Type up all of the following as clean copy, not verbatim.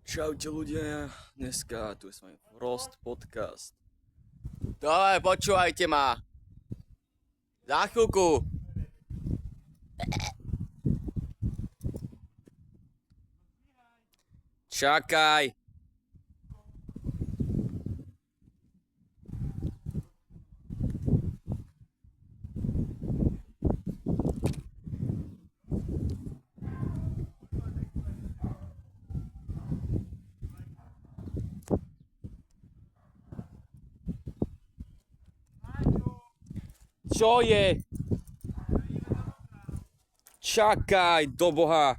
Čaute ľudia, dneska tu je s vami Frost Podcast. Dobre, počúvajte ma. Za chvíľku. Čakaj. Čo je? Čakaj, do Boha.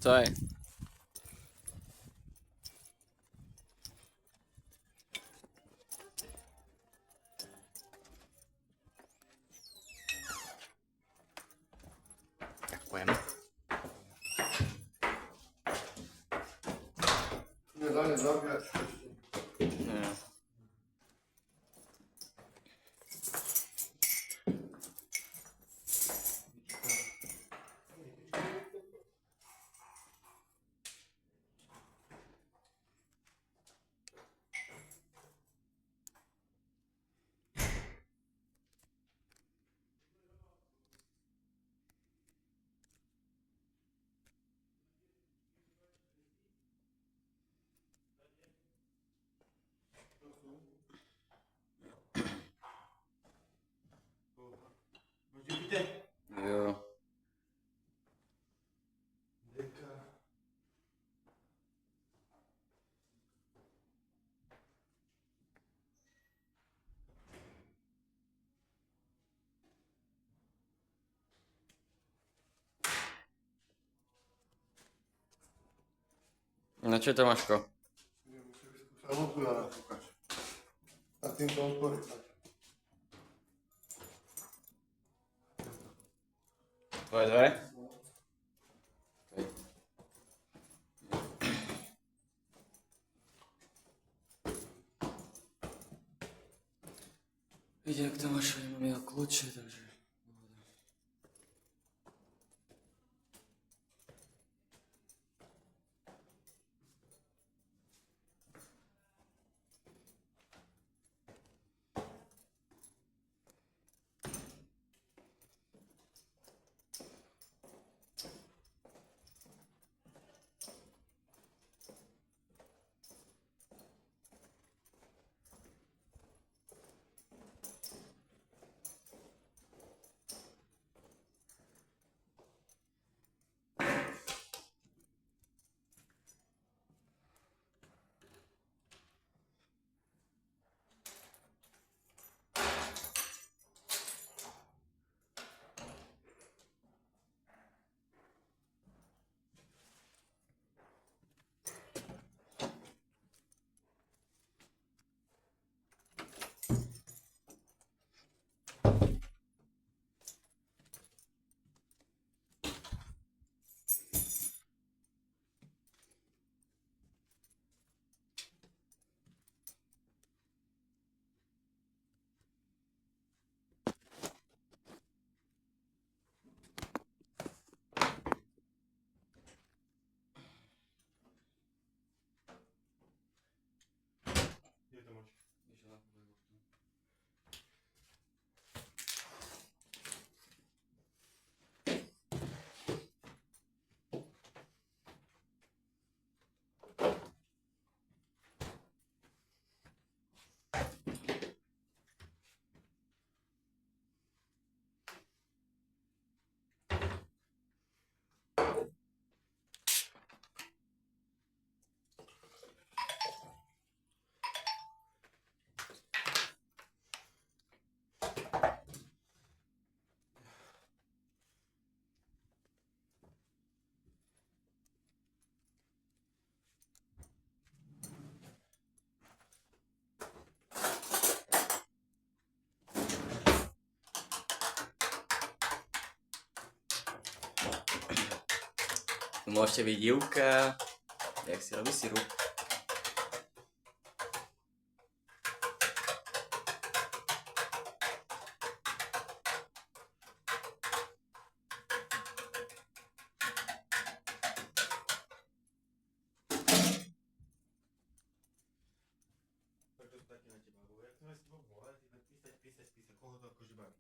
Co je? Ďakujem. Nie, zagrać. Nie. Jo. Na čo to, Maško? Musím okulára fúkať. A týmto odpovedať. Tvoje dve? Viete, ak to máš, mám ja kľúče, takže... Tu môžete byť Ivka, jak si robí sirup. Tak to taky na teba, bo jak to si bol volať, písať, koho to akože baví.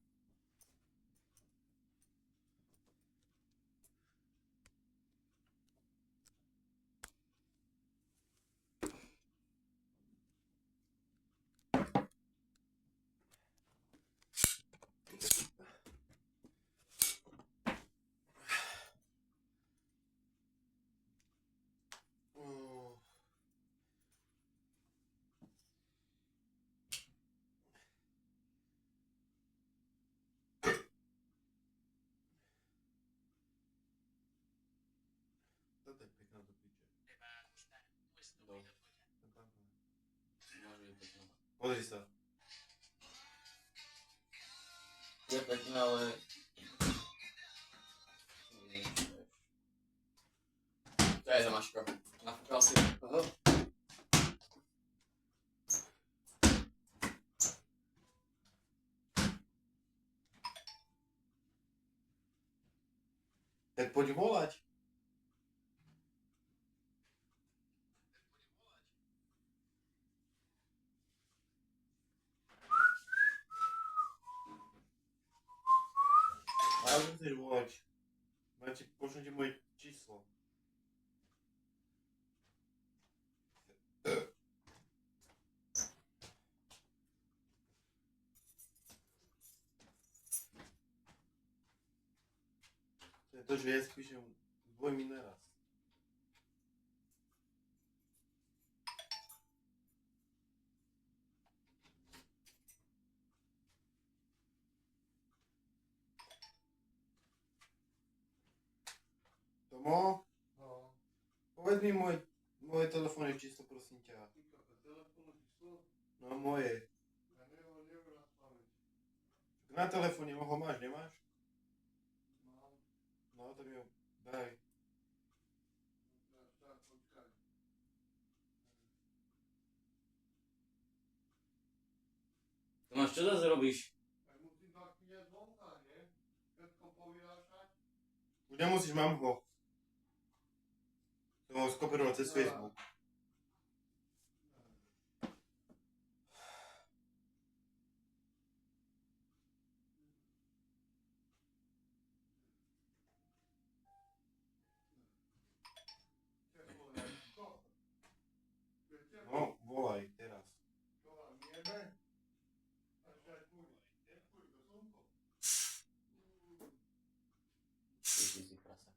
Toto je pekná do piče. Pozri sa. Je pekné, ale... To je Tomáško. Nafúkal si. Aha. Tak poď volať. Ale musíš volať. Pošlem ti moje číslo. To je to, že ja spíšem dvojmi naraz. Tomo? No. Povedz mi moje telefónne číslo, prosím ťa. Telefónne číslo? No moje. Ja nemám na pamäť. Na telefóne ho máš, nemáš? Mám. No, tak mi ho daj. Tak, počkaj. Tomáš, čo zase robíš? Tak musím tak kniať zvonka, nie? Všetko povyrášať? Už nemusíš, mám ho. To ho skopíroval cez Facebook. No, volaj teraz. Čo vám niebe? Ty si prasák.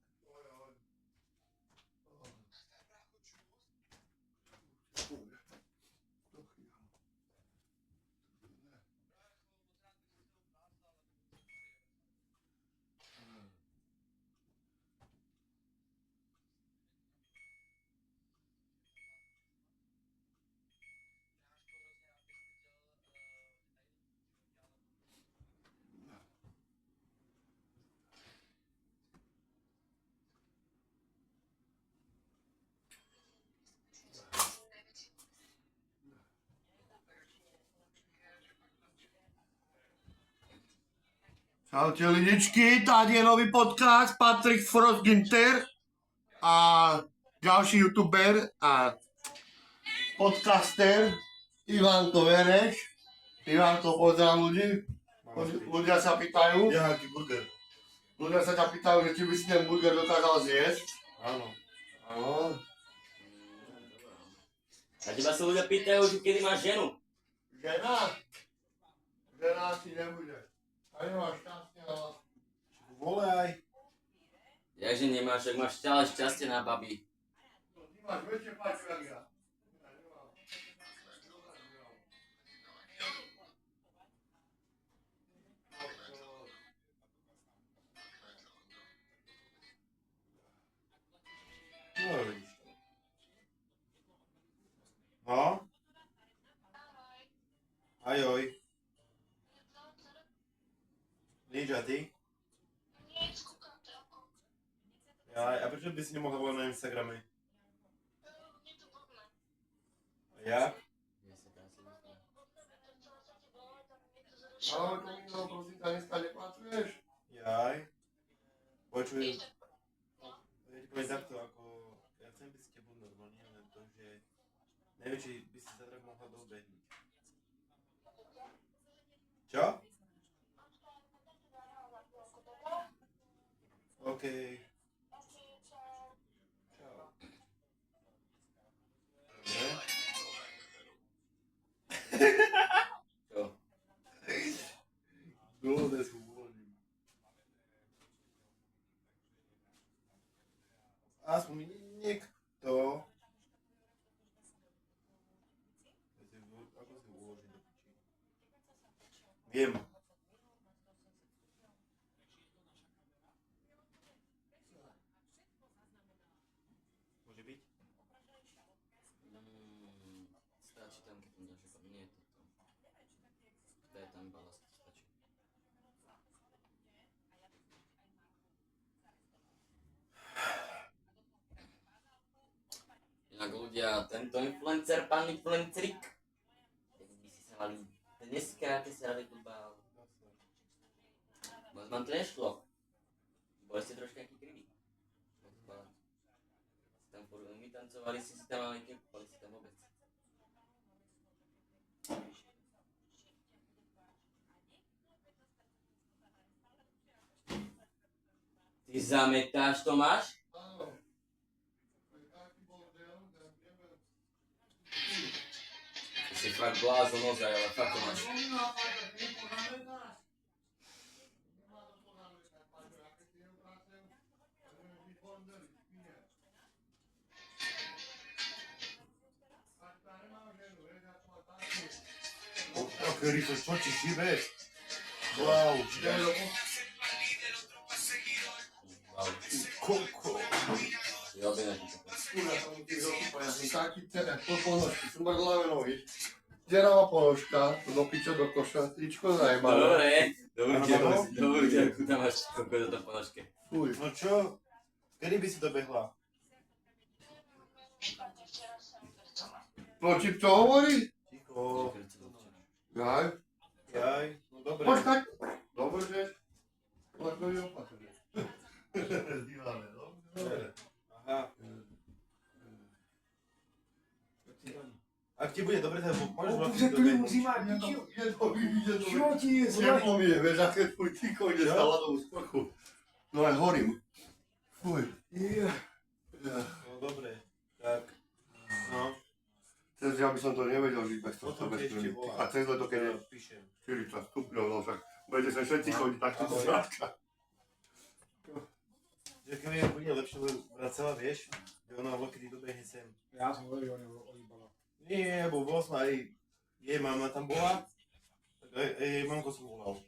Čaute lidičky, tady je nový podcast, Patrik Frostginter a ďalší youtuber a podcaster Ivanko Vereš. Ivanko, pozdrav ľudí. Ľudia sa pýtajú. Jaký burger? Ľudia sa ťa pýtajú, že či by si ten burger dokázal zjesť. Áno. Áno. A teba sa ľudia pýtajú, že kedy máš ženu? Žena? Žena asi nebude. A nemáš šťastie na vás. Volaj. Jakže nemáš, ak máš stále šťastie na babi. Ty máš väčšie paču, jak ja. No vidíš to. No? Ajoj. Nič a ty? Nic, kúkam telku. A prečo by si nemohla volať na Instagrame? A jak? Kde sa tam si dostane? Ale Tomino, prosím ťa, dneska nepracuješ? Jaj. Počuj. Ja ti poviem takto, ako... Ja chcem byť s tebou normálne, len to, že... Neviem, či by si sa tak mohla dobehnúť. Čo? OK. Čau. Čo? Dobre, sú uvoľním. Aspoň niekto... Ako si uložiť do piči? Viem. Môže byť? Stačí tam, keď tam dáš ako... Nie, toto. To je tam balast, stačí. Inak ľudia, tento influencer, pán influencerik, tak by si sa mali dneska, keď sa vykúpal. Moc vám to nešlo. Boli ste troška aký kriví. Tam furt my tancovali, si tam mali kepali si tam vôbec. Ty zametáš, Tomáš? Áno. Ty si fakt blázon ozaj, ale fakt to máš. Aké rýchlo, čo ti šíbeš? Wow. Wow. Koko. Robí na to. Kurva, som ti rozúpal, ja som taký po ponožky, smrdlavé nohy. Deravá ponožka, do piča, do koša, tričko zajebané. Dobre, dobrú ďarku tam máš kokos do ponožke. Fuj. No čo? Kedy by si dobehla? Proti čo hovorí? Ticho. Jaj. Jaj. No dobre. Počkaj. Dobre, že? Lebo je opatrne. Dívané, no? Dobre. Aha. Ak ti bude dobre, tak môžeš vlastne dobehnúť. Čo ti je zle? Nepomie, vieš, aké tvoj tyko ide Čo? na ľadovú sprchu. No aj horím. Fuj. No dobre. Tak. No. Cez ja by som to nevedel žiť bez toho. Potom ti ešte volá. A cez leto, keď je Píšem. 40 stupňov, no však budete sa všetci chodiť takto do zrátka. Že keď mi bude lepšie vracela, vieš? Že ona lokedy dobehne sem. Ja som hovoril, že ona olíbala. Nie, bo bol som aj jej mama tam bola. Tak aj jej mamko som volal.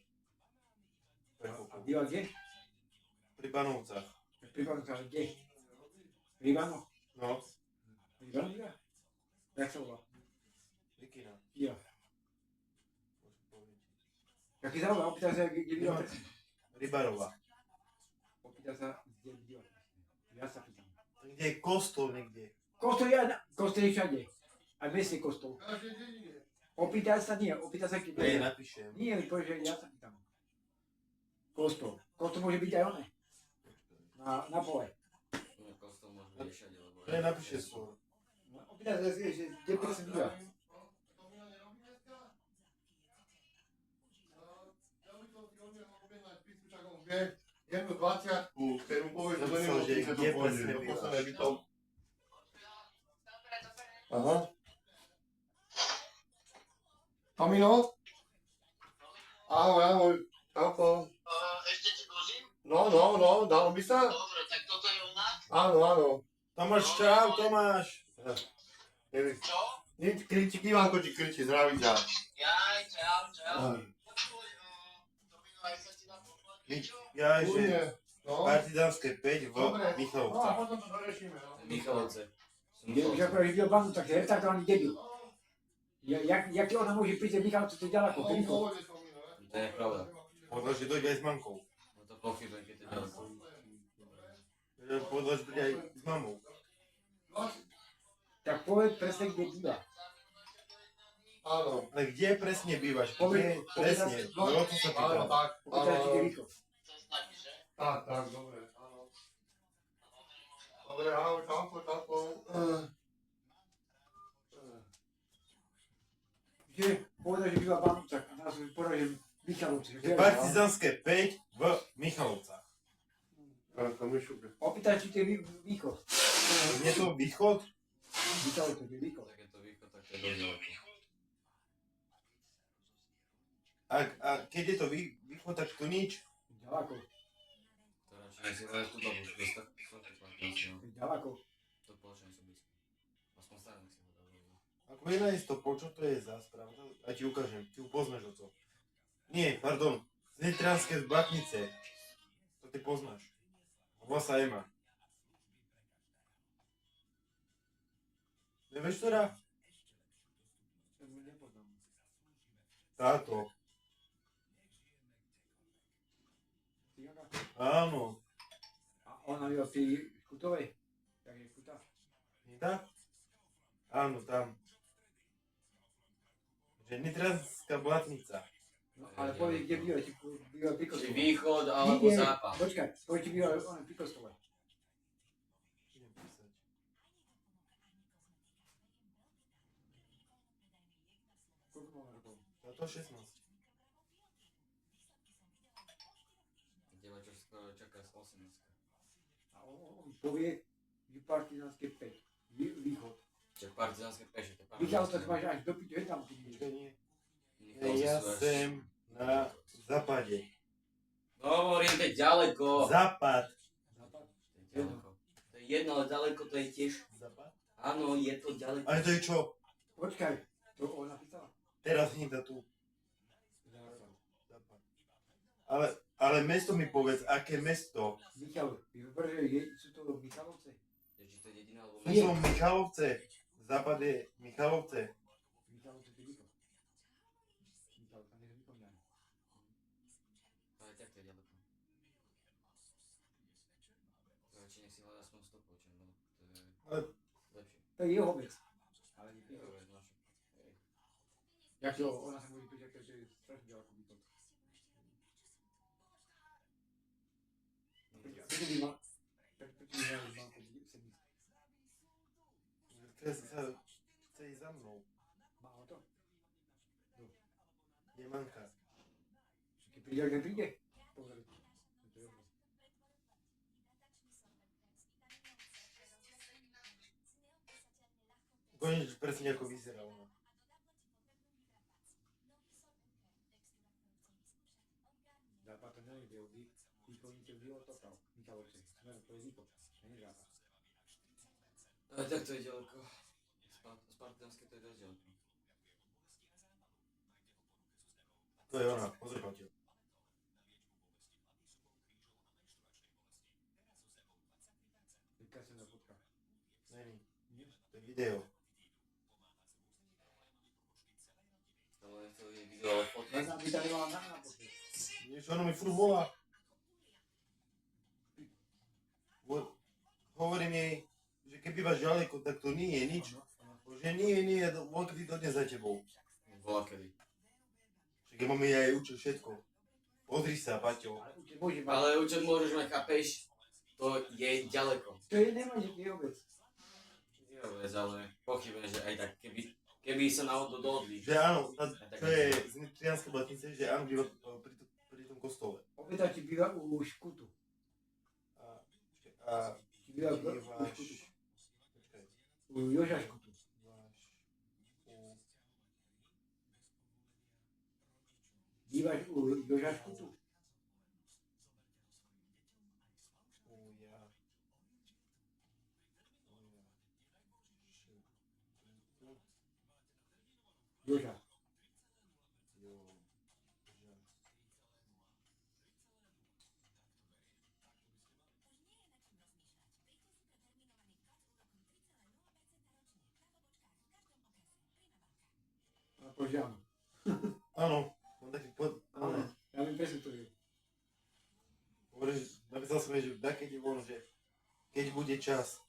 A býva kde? Pri Banovcach. Pri Vanoch, kde? Pri Vanoch? No. Pri Vanoch býva? Jak sa volá? Vikina. Jo. Jaký zavolá? Opýta sa, kde býva? Rybarová. Opýta sa, kde býva. Ja sa pýtam. Kde je kostol niekde. Kostol je všade. Aj v meste kostol. Opýta sa nie, opýta sa, kde Nie, býva. napíšem. Nie, povie, že ja sa pýtam. Kostol. Kostol môže byť aj oné. Na pole. No kostol môže byť všade, lebo... To je napíše skôr. No, opýta sa, že kde prosím býva. Jednu 20-ku, ktorú povieš, že Myslel, že že to kde pôjde, presne do bývaš. poslednej bytov. Aha. Tomino? Ahoj, ahoj. Čauko. Ešte ti vozím? No, dalo by sa? Dobre, tak toto je ona. Áno, áno. Tomáš, čau, Tomáš. Neviem. Čo? Nič, kričí, Ivanko ti kričí, zdraví ťa. Jaj, čau. Ahoj. Počuj, Domino, aj sa ti dá poslať niečo? Ja, že Kľudne. No. partizánske 5 v Dobre. No a Michalovcach. potom to doriešime, no. Michalovce. Kde už ako videl bandu, tak je retardovaný debil. Jak ona môže prísť Michalce, to je ďaleko, No, rýchlo. pohode, Tomino, ne? To je pravda. Možno, že dojde aj s mamkou. No to pochybujem, keď to ďaleko. Povedal, že bude aj s mamou. Tak povedz presne, kde býva. Áno. Ale kde presne bývaš? Kde Povedz- presne? No, No, to sa áno, pýtam. tak. Opýtaj, či je Áno. východ. Tak, dobre, áno. Dobre, áno, čauko. Že povedal, že býva v Bánovcach a nás povedal, že Michalovci. Partizanské 5 v Michalovcach. Opýtaj, či to je východ. Je to východ? Michalovci, to je východ. Tak je to východ, tak to je dosť ďaleko. A keď je to východ, tak to nič. Ďaleko. To radšej nech si hľadaš tú babu, že to je tak platnosť, no. Ďaleko. To poločne sú blízko. Aspoň stále nech si hľadal. Ako je nájsť to, čo to je za správa? A ti ukážem, ty ju poznáš o to. Nie, pardon, z Nitranské Blatnice. To ty poznáš. Volá sa Ema. Nevieš ktorá? To mi nepoznám. Táto. Cigána? Áno. A ona je od tej Škutovej? Jak je Škuta? Nie tak? Áno, tam. Že Nitranská Blatnica. No, ale povedz, kde býva, či býva pri Či kostole. východ alebo Nie, západ. Počkaj, povedz, či býva on pri kostole. Idem písať. Koľko má rokov? Táto 16. Teba čo skoro čaká z 18. A on povie, že partizánske 5. Východ. Čiže partizánske peše, to je Michalovce máš až do piťu, je tam ty budeš. Počkaj, nie. Michalovce Ja sú až- sem na západe. No hovorím, to je ďaleko. Západ. Západ. To je ďaleko. To je jedno, ale ďaleko to je tiež. Západ? Áno, je to ďaleko. Ale to je čo? Počkaj, to ona napísala. Teraz hneď tu. Západ. Západ. Ale mesto mi povedz, aké mesto? Michal, sú to Michalovce? Že či to je dedina alebo Sú mesto. to Michalovce. Západ je Michalovce. Michalovce to je východ. Michalovce, nie je východ, ne. Ale tak to je ďaleko. To radšej nech si hľadá aspoň stopou, čo no. To je Ale lepšie. To je jeho vec. Ale nie To východ. je naše. Hej. Jak to, ona sa môže pýtať, že je strašne ďaleko východ. Prečo by mal banku sedmičku? chce ísť za mnou. Má auto? Je manka. Keď príde, ak nepríde? Pozri. To je jedno. Konečne presne ako vyzerá ona. Západ to není, kde východníte bylo to prav. Michalovce. Smer, to je východ. Není západ. Ale tak to je ďaleko. Spartanské to je dosť ďaleko. To je ona, pozri Paťo. Vyká sa na fotka. Není, Nie? to je video. To je video, ale fotka. Ja tam by tam nemala na pošle. Vieš, ono mi furt volá. Hovorím jej, že keď bývaš ďaleko, tak to nie je nič. Že nie, on kedy to dnes za tebou. Bola kedy. Však ja mám jej aj učil všetko. Pozri sa, Paťo. Ale určite môže mať. Ale účet môžeš mať, chápeš? To je ďaleko. To je nemôže, to je jeho vec. Je vec, ale pochybujem, že aj tak, keby sa na to dohodli. Že áno, čo je z Nitrianskej Blatnice, že áno, býva pri tom kostole. Opäť ti býva u Škutu. A Ti býva u bývaš... Škutu. Počkaj, U Joža Škutu. bývaš Bývaš u Joža Škutu. Joža. A požiam. Áno, mám taký Áno, ja viem presne to je. Hovorím, napísal som jej, že keď je on, že Keď bude čas.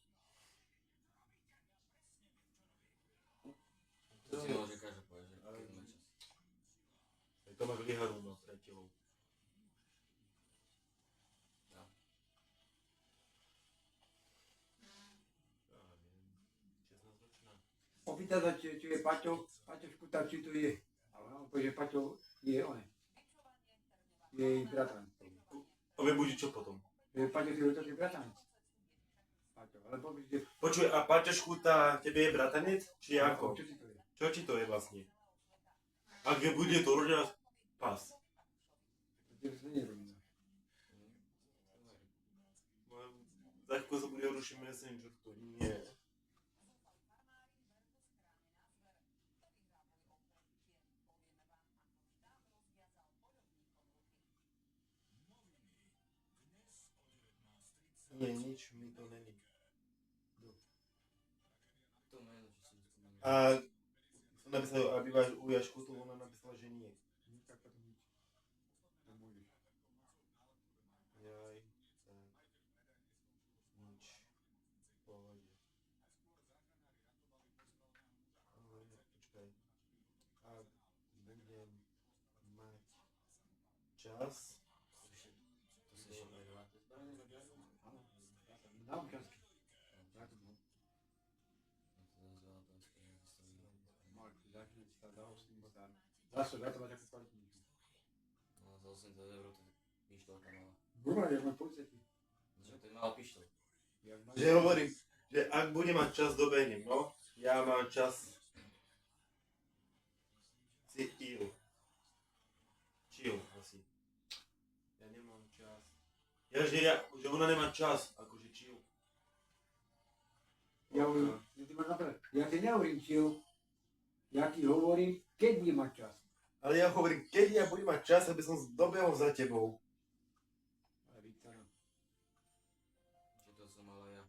To si môže každý povedať, že keď má čas. To máš Liharu na priateľov. Ja. Ja neviem, 16-ročná. Opýta sa, či je Paťo Škuta, či to je. Ale on povie, že Paťo je on. Je jej bratranec. A vy bude čo potom? Že Paťo si je to bratranec. Paťo, ale povie, že... Počuj, a Paťo Škuta tebe je bratanec? Či ako? Čo si to je? Čo ti to je vlastne? Ak bude to rodina pas. To sa nerobí. Za chvíľku sa bude rušiť Messenger, to nie. Nie, nič mi to není. To meno, čo si vyskúmam. A som napísal, aby máš u Jašku, to ona napísala, že nie. Tak potom nič. To môžeš. Jaj, tak. Nič. V pohode. Ale počkaj. Ak budem mať čas, To si ešte predáva tie zbranie za ďalej? Áno, na občansky. Ja to mám. No to dosť veľa toho skôr, aby sa videl. Mark, začne sa dal s tým starým. Zase, ja to máš ako kvalitnejšiu. No za 80 eur to je pištolka malá. Guma, jak má policajti. Čo to je malá pištol? že hovorím, že ak budem mať čas, dobehnem, no. Ja mám čas si chill asi. Ja nemám čas. Že ona nemá čas, akože chill. Ja hovorím, že ty máš napríklad, ja ti nehovorím chill, ja ti hovorím, keď budem mať čas. Ale ja hovorím, keď ja budem mať čas, aby som dobehol za tebou. Ale Vícana. Či to som mal aj ja.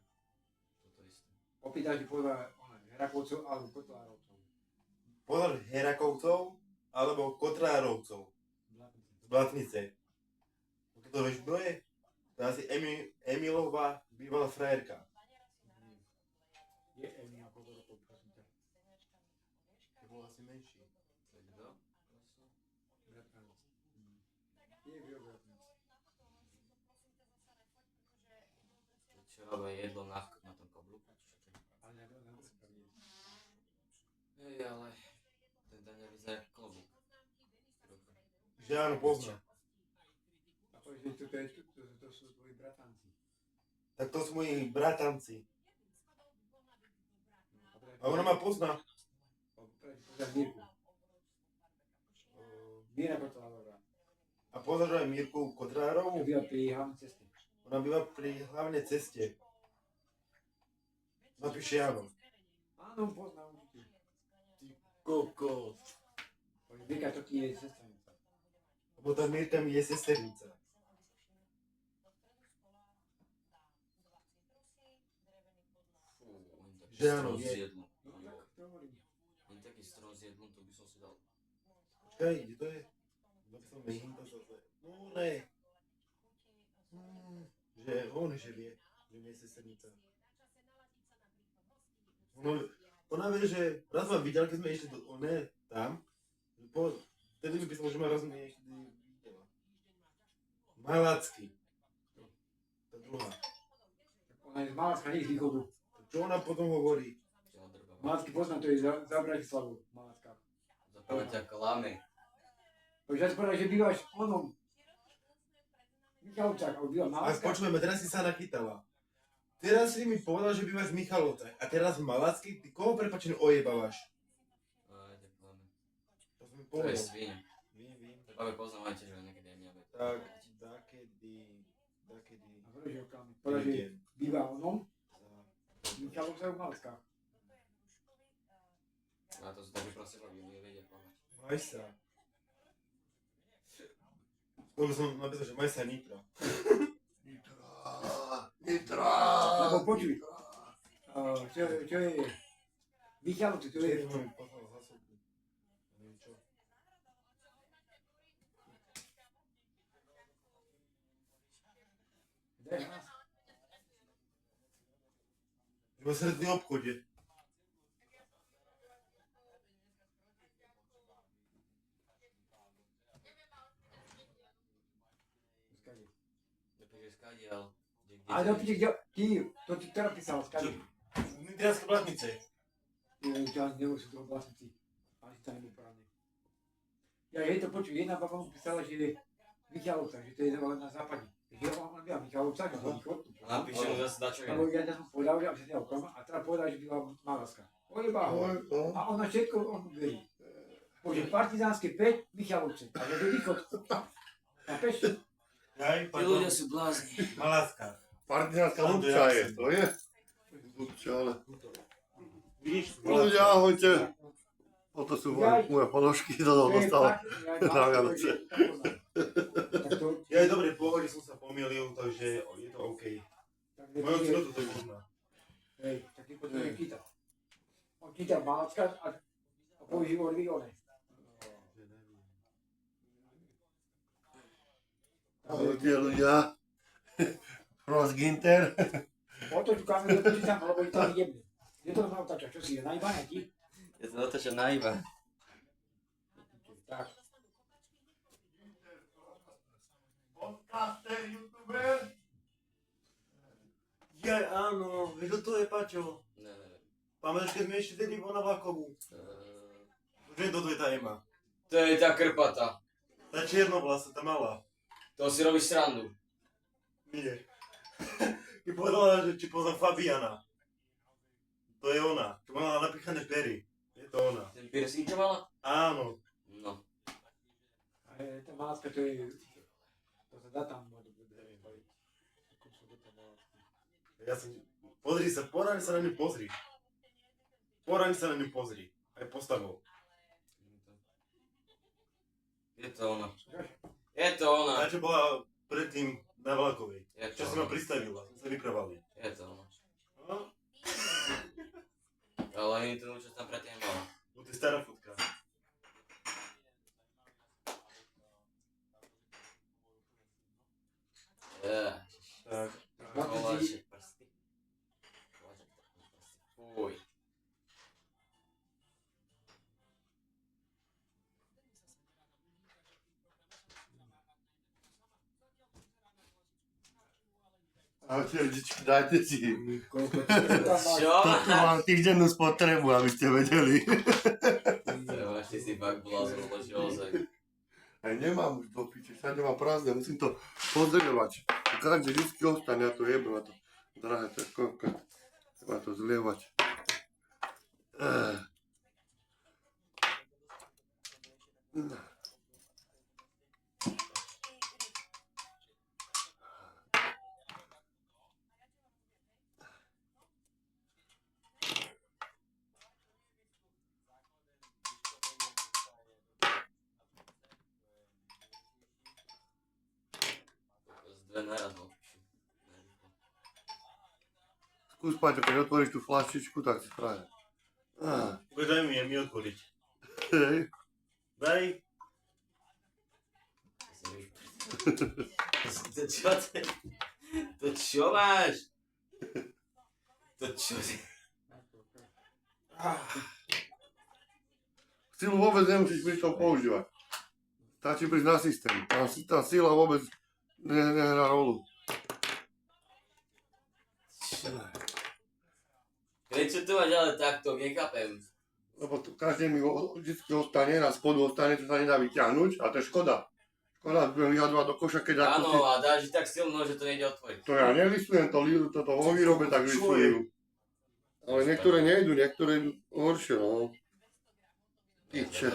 Toto isté. Opýtaj si podľa Herakovcov alebo Kotlárovcov. Pozor, Herakovcov alebo Kotrárovcov z Blatnice. To vieš, kto je? To je asi Emilová bývalá frajerka. Je Emil ako rokov, prosím ťa. To bol asi menší. To je kto? Bratranec. Je jeho bratranec. To čo robí jedlo na tom kablúku? Či čo to je? Ale na to nie. Hej, ale ten Daniel vyzerá ako klobúk. Trochu. Že áno, poznám. A povieš, že to sú tvoji bratanci. Tak to sú moji bratanci. A A ona ma pozná. Pozdrav Mirku. Míra Kotlárová. A pozor aj Mirku Kotrárovú. To býva pri hlavnej ceste. Ona býva pri hlavnej ceste. Napíše áno. Áno, poznám určite. Ty kokos. Povieš, Mirka, to ti je sestranica. Lebo tá Mirka mi je sesternica. Fú, oni taký Že áno, strom je. s jedlom. No tak, to hovorím. Oni taký strom s jedlom, to by som si dal. Počkaj, kde to je? Napísal mi hinta zase. No ne. Že on že vie, že mi je sesternica. Ona vie, že raz ma videla, keď sme išli do one tam. Vtedy mi písala, že ma raz niekedy videla. Malacky. Tá druhá. Ona je z Malacka, nie z východu. Čo ona potom hovorí? Čo ma drbava. Malacky poznám, to je za Bratislavu. Malacka. Zaprvé ťa klame. Povieš, ja si povedal, že bývaš onom. Michalovčák, ale býva A Malacka. počujeme, teraz si sa nachytala. Teraz si mi povedal, že bývaš v Michalovcach. A teraz v Malacky? Ty koho prepačne ojebávaš? Aj, ťa klame. To som mi To je povedal. svinia. Vím. Babe poznám aj tiež, že niekedy aj mňa bude. Tak, dakedy. A povedal, že ho klame. Povedal, že Idem býva onom. za- Michalovčák v Malackách. A to sú také proste robí, oni vedia klamať. Maj sa. Skôr by som napísal, že maj sa Nitra. Lebo počuj. Čo je? Michalovce, to je... Čo mi poslal zásobku? Neviem čo. Daj hlas. Iba sredný obchode. Skade. Dopiš skadiaľ. Ale do piči, ty, to ti teraz písal, skade. Nitrianské Blatnice. Ja neviem, sú to vlastníci. Ani sa nebol právne. Ja jej to počuť, jedna baba mu písala, že je Michalovca, že to je na západe. Takže ja mám ja Michalovca, že to východ. Napíšem mu zase dačo Lebo ja som povedal, že sa neho klama, a teda povedal, že byla Malavská. Ojeba ho. A ona všetko, on verí. Bože, partizánske 5, Michalovce. A že to je východ. Chápeš? Hej, Tí ľudia sú blázni. Maláska. Partizánska Lubča je, to je? Lubča, ale... Vidíš? Ľudia, ahojte. Toto sú moje ponožky, to som dostal na Vianoce. Ja aj dobre, v pohode som sa pomýlil, takže je to OK. Moje ocino to pozná. Hej, tak ti potrebuje kýtať. On kýta Malavská a používa one. Ahojte ľudia. Frost Ginter. Otoč kameru, to si tam, lebo ich tam jebne. Je to tam otača, čo si je, najbáňa ti? Ja to natáčam na iba. Tak. Podcaster, youtuber. Ja áno, vieš, to je Paťo. Neviem. Pamätáš, keď sme ešte tedy bol na Vlakovu? Že to je tá Ema. To je tá krpata. Tá čiernovlasa, tá malá. To si robíš srandu. Nie. Mi povedala, že či poznám Fabiana. To je ona. Čo mala napichané pery. Je to ona. Ten piercing čo mala? Áno. No. Ale tá Malavská, to je... To sa dá tam môžu budeme baviť. Ako sa dá tam Malavská. Ja som... Pozri sa, poraň sa na ňu pozri. Poraň sa na ňu pozri. Aj postavou. Je to ona. Je to ona. Tá, čo bola predtým na Vlakovej. Je to Čo si ma ona. pristavila. Sme sa vypravali. Je to ona. No, Ale ani to čo tam predtým mala. to je stará fotka. Tak. Koláček prsty. Koláček prsty. Fuj. Ahojte ľudičky, dajte si. Koľko ti tam máš? Čo? Toto mám týždennú spotrebu, aby ste vedeli. Máš ty si fakt blázon, lebo čo ozaj. Aj nemám už do piče, všade mám prázdne, musím to pozdrňovať. Každý vždycky ostane, ja to jebem, a to drahé, to je koľko. Treba to zlievať. Z dve naraz odpíšu. Skús, Paťo, keď otvoríš tú flaštičku, tak si frajer. Daj mi otvoriť. Hej. Daj. To čo ty? To čo máš? To čo ty? Silu vôbec nemusíš pri tom používať. Stačí prísť na systém. Tá sila vôbec nehrá rolu. Prečo to máš ale takto? Nechápem. Lebo tu každý mi vždy ostane, na spodu ostane, čo sa nedá vyťahnuť a to je škoda. Škoda, budem vyhadovať do koša, keď ako si... Áno, a dáš ich tak silno, že to nejde otvoriť. To ja nevysujem, toto vo výrobe tak vysujú. Ale niektoré nejdu, niektoré idú horšie, no. Piče.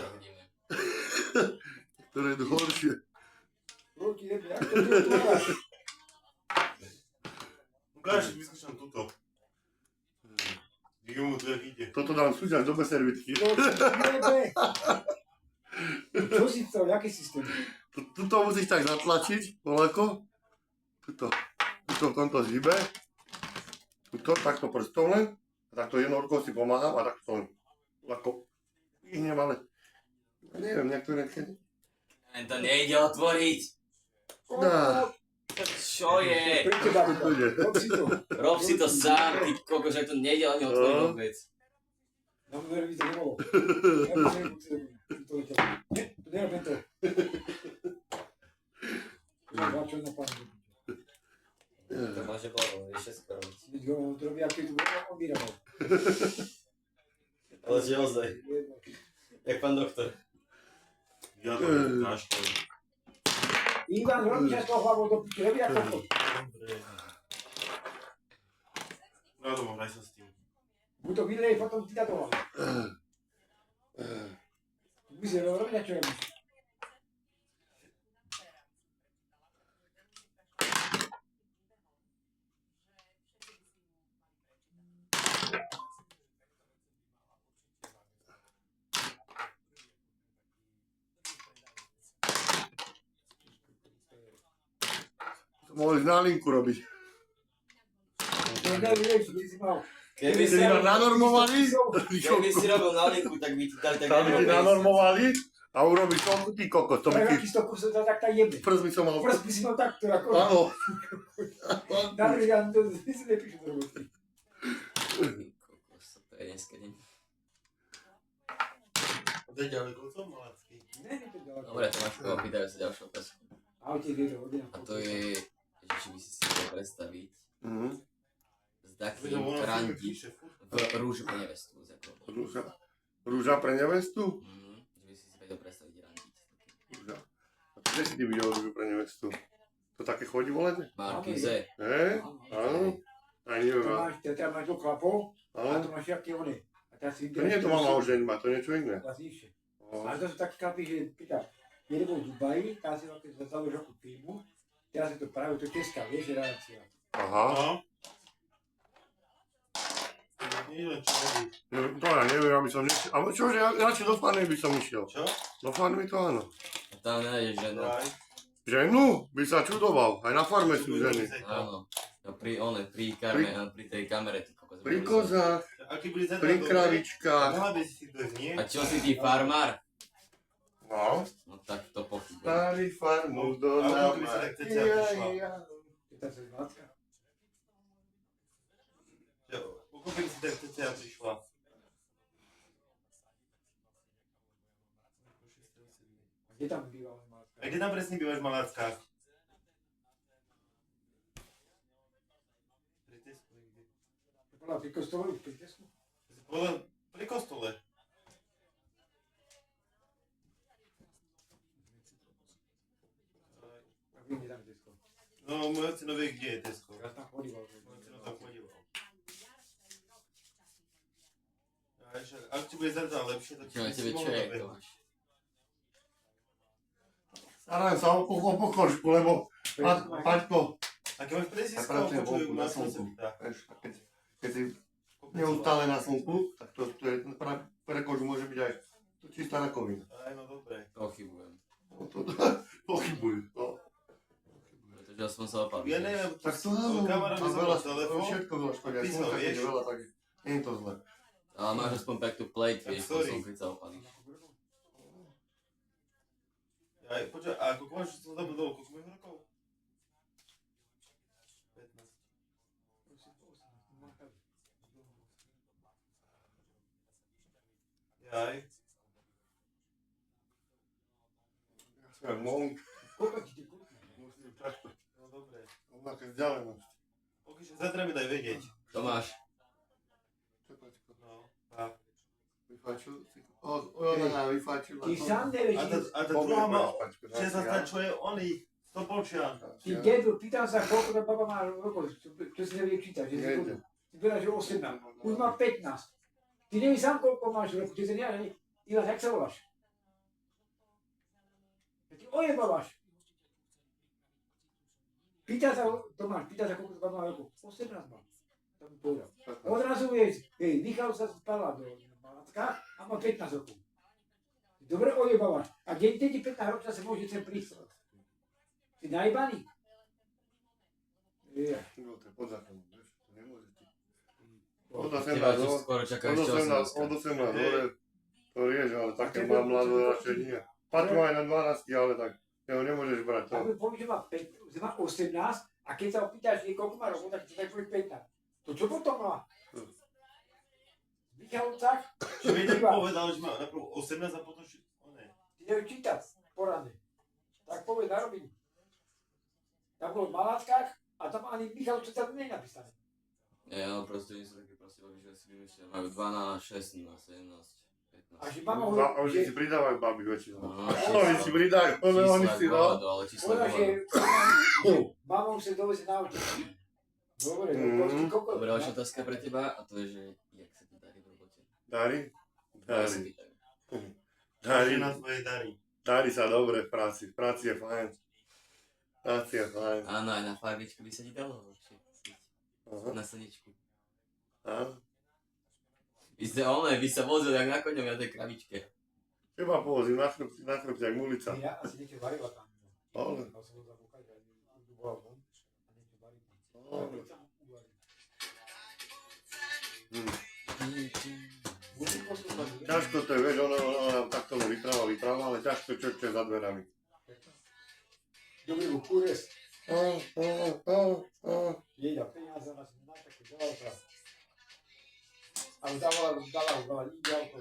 Niektoré idú horšie. Proti jebe, jak to ty otváraš? Ukáž, vyskúšam túto. Vidím mu to, jak ide. Toto dám súťaž do bezservitky. No, jebe. Čo si chcel, jaký systém? Tuto musíš tak zatlačiť, poleko. Tuto v tomto zhybe. Tuto, takto prstom len. A takto jednou rukou si pomáham a takto len. Lako. Ihnem, ale... Neviem, niektoré... Len to nejde otvoriť. Dá. Čo je? Prečo dá to? Rob si to. Rob si to sám, ty kokos, že to nejde ani otvoriť vôbec. Na mňa by to nebolo. Ja by som to letelo. Nie, to nerobím to. Ja čo na pánu. To máš bolo, ešte skoro. Veď ho to robí, aké tu on vyrábal. Ale že ozaj, jak pán doktor. Ja to ukážem. Ivan, robíš aj toho hlavou do piči, robí ako to. Dobre. No domov, hraj sa s tým. Buď to vylej, potom ti dá to hlavou. By si robiť, a čo robíš? To mohli na linku robiť. To neviem, čo by si mal. Keby Keď ma nanormovali, Keby si robil na linku, tak by ti dali tak tam by ti nanormovali a urobíš to, ty kokos, to by Tak ti aký z toho kursu to tak jebe. prst by som mal. Prst by si mal takto, ako... Áno. Dáme, ja to si nepíšu do roboty. Kokos, to je dneska deň. To je ďaleko od toho malacky. Ne, nie to ďaleko. Dobre, Tomáško, opýtajú sa ďalšiu otázku. Aute vie to hodina. A to je, že či by si si vedel predstaviť, Mhm. s takým randiť v rúži pre nevestu. Rúža pre nevestu? Že by si si vedel predstaviť randiť. Rúža. A to kde si ty videl rúžu pre nevestu? To také chodí volete? Markize. Áno? Aj neviem. To máš, tam máš do chlapov a Áno? to máš jaké one. A teraz si To nie je to mama ožeňma, to je niečo iné. Vlastnejšie. Ó. Ale to sú také chlapy, že pýta, jeden bol v Dubaji, tam si založil akú firmu, teraz je to práve to česká, vieš, relácia. Aha. No. Nie len čo robíš. To ja neviem, aby som nešiel. Ale čože, ja radšej do farmy by som išiel. Čo? Do farmy to áno. Tam nenájdeš ženu. Hraj. Ženu? By sa čudoval. Aj na farme sú ženy. Áno. No pri tej kamere, ty kokos. Pri kozách, Aký bude zajtra pri dobrý? kravičkách. Mohla by si to nie? A čo si ty farmár? No. No tak to pochybujem. Starý farmu do A ako by sa tak cca prišla? Je tá cezvádzka. Koľko by si tak cca prišla? A kde tam býval Malácka? A kde tam presne bývaš v Maláckach? Pri Tesku niekde. To bola pri kostole, už pri Tesku? Si povedal pri kostole. A viem, kde tam je Tesko. No, môj ocino vie, kde je Tesco. Ja tam chodíval. Môj ocino tam chodíval. A však, ak ti bude zajtra lepšie, tak Čo na tebe čo je, Tomáš? Starám sa o pokožku, lebo Paťko, Aké máš prezvisko? Ja pracujem Počujem, vonku u na nás slnku. sa pýta. vieš, a keď si neustále na slnku, tak to je, pre kožu môže byť aj to čistá rakovina. Aj, no dobre. Pochybujem. No to pochybujem. No. Pretože aspoň sa opal. Ja neviem, Tak to áno, kamarát mi a zobral veľa, telefón. všetko veľa škodia. Písal, Slnka, keď vieš? je veľa, tak nie je to zle. Ale máš aspoň back to plate, Tak vieš, sorry. som keď sa opalíš. Aj, počuj, a koľko máš to zabudol? Koľko máš rokov? 15. Jaj. Ja som jak monk, Koľko ti ty kúpne? musím takto. No dobre. Rovnaké vzdialenosť. Ok, zajtra mi daj vedieť. Tomáš, Čo Paťko? No, a Vyfáčil si? Ona vyfáčila. Ty sám nevieš, tá druhá má, že sa stať, čo je oný, Stopolčian. ty debil, pýtam sa, koľko tá baba má rokov, čo si nevie čítať, že si Nejde. Ty povedal, že 18, už má 15. Ty nevíš sám, koľko máš rokov, ty sa nevie, Ivan, jak sa voláš? Ty ojebávaš. Pýta sa, Tomáš, pýta sa, koľko tá baba má rokov. 18 má. To mi povedal. Odrazu vieš, Michal sa spala do Malacka a má 15 rokov. Dobre ojebávaš. A kde ti 15 rokov sa môže sem prísť? Si najbaný? Je. No, to je pod zákonom, vieš, to nemôže ty. od Od teba 18 tu skoro čaká ešte od 18. 18 hore, to rieš, ale také tebe- mám mladé radšej nie. Paťko aj na 12, ale tak ho nemôžeš brať. Tak mi povie, že má 18 a keď sa opýtaš, koľko má rokov, tak ti tak povie 15. To čo potom má? V Michalovcách? Čo mi tak povedal, že má najprv 18 a potom Ty nejú čítať poradne. Tak povedz na robinu. Tam bolo v Maláckach a tam ani Michalovce tam nie je napísané. Ja, proste nie sú také proste babi, že si vymýšľajú. Majú 12, 16, 17, 15. A že mama Oni hovorí, si pridávajú baby väčšinou. No, Oni si pridajú, oni si no. Ale čísla povedal, že bola. mama už sa doveze na oči. Dobre, koľko kokot. Dobre, ďalšia otázka pre teba a to je, že jak sa ti darí v robote? Dári? Ja sa Dári. pýtajú. Dári. na svoje dary. Dári sa dobre v práci. V práci je fajn. Práci je fajn. Áno, aj na farbičku by sa ti dalo určite. Aha. Na slnečku. Áno. Vy sa vozili jak na koňom na tej krabičke. Teba povozím na chrbte, jak mulica. Ja asi niečo varila tam. Ale. Ja som ho zabúkať, aj tu bola von a niečo varila. Ale. Tam uvarila. Ťažko to je, vieš, ono nám takto vypráva, ale ťažko čo je za dverami. Dobrý bol kúres. Jeda peniaze na také veľa. Ale dala ho veľa líďalko.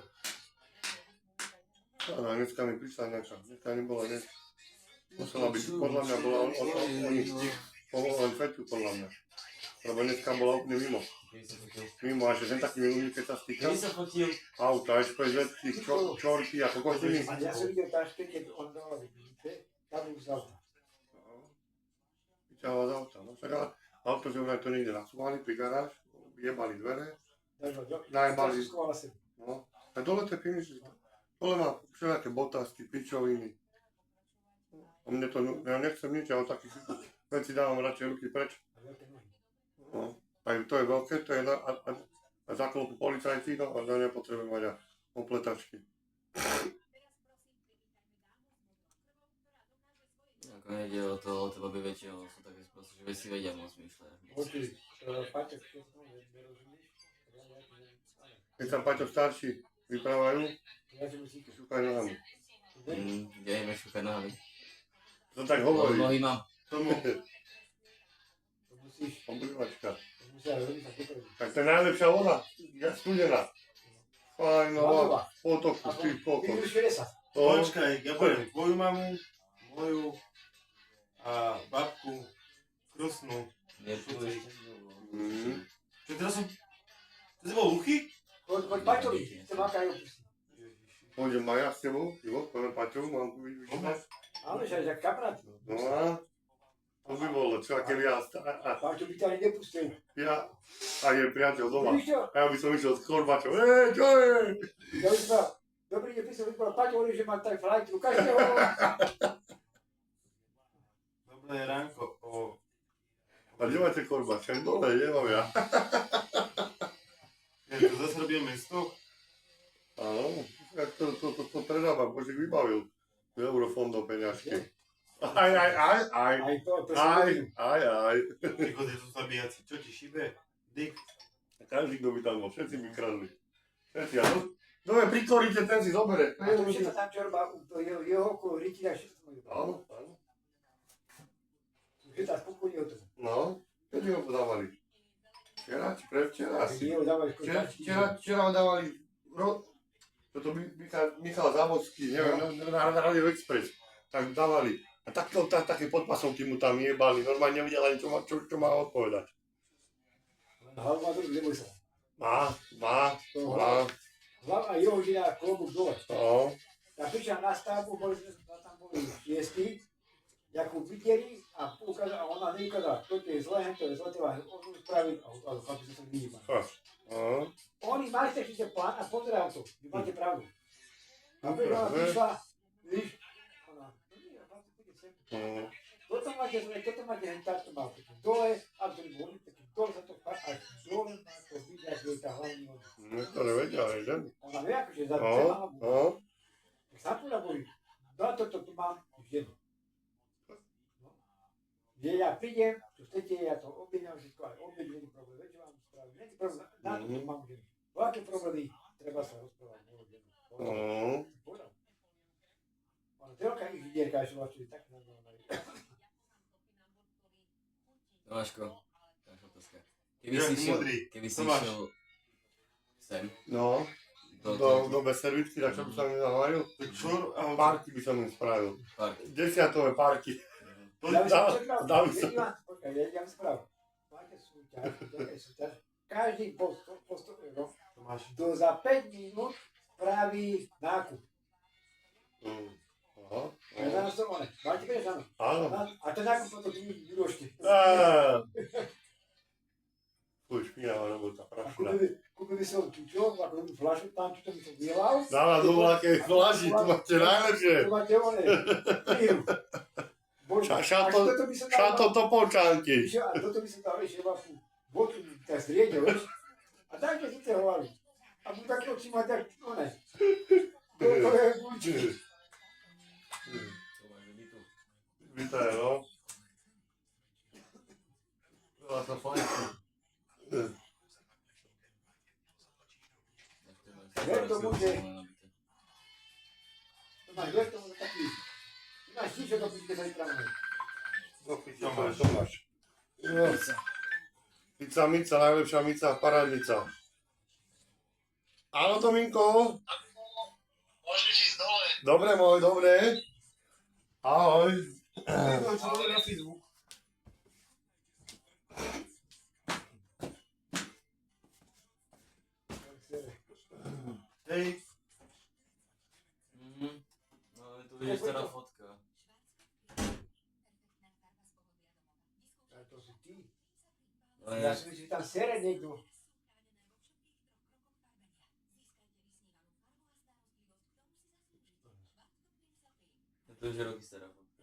Áno, dneska mi prišla nejaká, dneska nebola hneď. Musela byť, podľa mňa bola oni len feťu, podľa mňa. Lebo dneska bola úplne mimo. Mimo, a že ten taký ľudí, keď sa stýka. Kedy sa fotil? Auta, SPZ, čorky a kokotiny. A ja som videl taške, keď on dával vidíte, tam už z auta. Vyťahoval z auta, no však ale auto, že vraj to niekde nasúvali pri garáž, jebali dvere, najebali, no. A dole to je finish, dole má všelijaké botasky, pičoviny. A mne to, ja nechcem nič, ale takých veci dávam radšej ruky preč. No. Aj to je veľké, to je na záklopu policajci, no a ja nepotrebujem mať opletačky. Ako nejde o to, o teba by väčšinou sú také spôsoby, že si vedia moc myšľať. Paťo, čo som nerozumieš? Keď sa Paťo starší vyprávajú, Ja som si šúkaj nohami. Kde ideme šúkať nohami? To tak hovorí. Nohy mám. Tomu to musíš, obyvačka. to musia robiť sa potreby. Tak to je najlepšia voda, studená. Fajnová, potoku, ty kokos. Minus 60. Počkaj, ja poviem tvoju mamu, moju a babku, krusnú. Nečuješ? Čo teraz som... To si bol hluchý? Poď Paťovi, chcem makajú pusty. Pôjdem aj ja s tebou, Ivo, poviem Paťovu, mám tu vidieť. Áno, že aj kamarát. No a to by bolo, čo keby ja, Paťo by ťa ani nepustil. a je priateľ doma. Vidíš čo? A ja by som išiel s korbačom, čo je? Ja už sa, dobrý deň, som vypovedal, Paťo hovorí, že má tak flajtru, každého. Dobré ránko. A kde máte korbač? Aj dole, nemám ja. Ja to zase robíme mesto? Áno, tak to predávam, Božík vybavil. Eurofondov peňažky. Aj. Aj to sa robí. Aj. Ty chodí, to sa bijaci. Čo ti šibe? Dick. Každý, kto by tam bol, všetci by kradli. Všetci, a no je prikoríte, ten si zobere. A to všetko tam, čo robá, jeho okolo rytina, všetko majú. Áno. Je tá spokojný o tom. No, kedy ho podávali? Včera, či predvčera asi. Nie ho dávajú Včera ho dávali, toto Michal Závodský, neviem, na Radio Express, tak dávali. A také podpasovky mu tam jebali, normálne nevedel ani čo má odpovedať. Hlavu má dobrý, neboj sa. Má. Hlavná jeho žina klobúk dole. No, Ja prišiel na stavbu, tam boli šiesti, jakú videli a ona neukázala, toto je zlé, to je zlé, treba on spraviť, ale chlapi sa tak vyjíma. no. Oni mali takýto plán a pozeral to, vy máte pravdu. A ona prišla, víš, ona, no nie, chlapi, poďte sem. Toto máte hen takto mal taký dole, a to bol taký dole sa to a dole má to byť, ako je tá hlavný od. Niektoré vedia, aj že? Ona vie, akože za celá No. Tak sa tu hovorí, no toto tu mám ženu. No. Že ja prídem, čo chcete, ja to objednám všetko, aj obed, není problém, viete, vám spravím, není problém, na to mám ženu. O aké problémy treba sa rozprávať, moju ženu. Povedal. Ona telka inžinierka, že vlastne tak na otázka. Keby Že si aký šiel, modrý? keby si To máš. šiel sem, No, do bez servitky, na čo by som im navaril? Tak čo? Parky by som im spravil. park. Desiatové parky. Ja by som čakal, Dal by som. Ivan, počkaj, ja vám spravil. Máte súťaž, každý po 100 eur, To máš. kto za 5 minút spraví nákup. Aha. Ja na som one. Máte peniaz, áno. Áno. A ten nákup potom vyrošte. Fuj, špinavá robota, A prašná. kúpili som tu čo, ako fľašu tam, čo by som vyhľal. Dáva do vlákej flaši, tu máte najlepšie. Tu máte one, píru. Šato- Šato Topolčanky. A toto by som dal ešte vlastnú vodku, tak striedel, vieš. A dajte si tie hlavy. A buď tak oči mať, tak one. To je guličky. To máš bytu. Vítaj, no. Veľa sa fajčí. Ver tomu, že... To máš, ver tomu, taký... Ty máš nič, ako príde sa vypravné. No, to máš. No. Pizza Mica, najlepšia Mica, parádnica. Áno, Tominko? Môžeš ísť dole. Dobre, môj, dobre. Ahoj. Na Facebook. Hej, Mhm. No ale tu vidíš teda fotka. A to si ty. No Ja je, si myslím, že tam sere niekto. to už je roky stará fotka.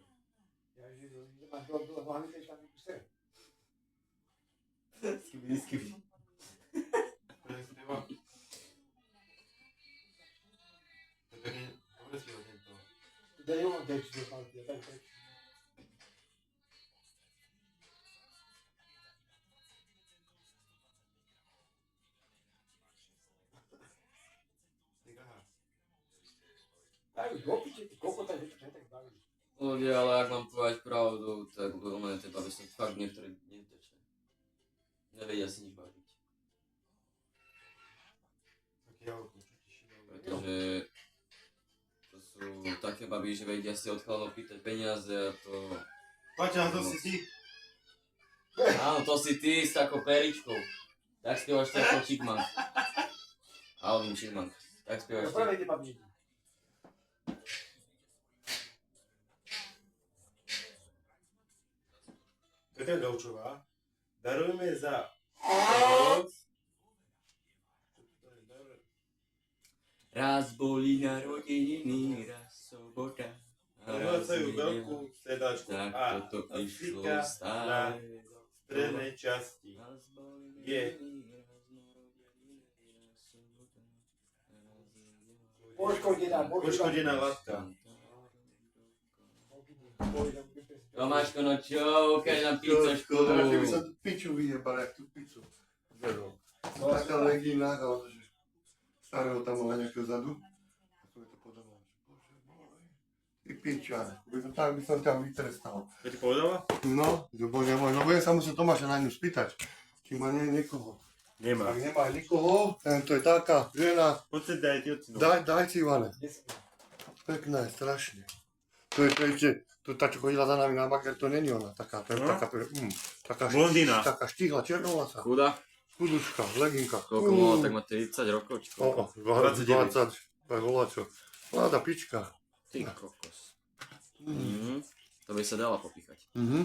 Ja že mám do nohami, teď tam niekto sere. Skibidi, skibidi. prespieva. To je pekne, dobre spieva tento. Da je on teči do partija, tak teči. Aha. Aj už opiče, ty kokota, že to ne tak baví. Ľudia, ale ak mám povedať pravdu, tak u mňa tie baby sú fakt niektoré nevďačné. Nevedia si nič vážiť. Také auto, čo ti šíba. Pretože to sú také baby, že vedia si od chalánov pýtať peniaze a to... Paťa, to si ty? Áno, to si ty s takou peričkou. Tak spievaš ako Chipmunk. Alvin Chipmunk. Tak spievaš No ty. prawie nie pamiętam. Petra Gaučová. Darujeme za pomoc. Raz boli narodeniny, raz sobota. A raz Navracajú nedeľa. veľkú sedačku Tak a toto išlo styka na stále. strednej časti. Raz boli Je. narodeniny, raz narodeniny, raz sobota. A raz nedeľa. Poškodená látka. Tomáško, no čo, ukáž nám pizzošku. Radšej by som tú piču vyjebal, jak tú pizzu. Zero. Taká legína, ale že starého tam mala nejakého zadu. A to mi to podalo. Bože môj. Ty piča. By som ťa vytrestal. To ti povedala? No, že bože môj, no budem sa musieť Tomáša na ňu spýtať. Či má niekoho. Nemá. Ak nemá nikoho, to je taká žena. Poď sa daj ti ocino. Daj si, Ivane. Pekná je, strašne. To je ešte, to tá, čo chodila za nami na baker, to není ona, taká, to je No. taká Blondína. taká štíhla, černovlasá, Chuda? chuduška, leginka. Koľko mala, tak má 30 rokov, či O, koľko? 20, tak voláčo. Mladá pička. Ty kokos. To by sa dala popíchať. Mhm.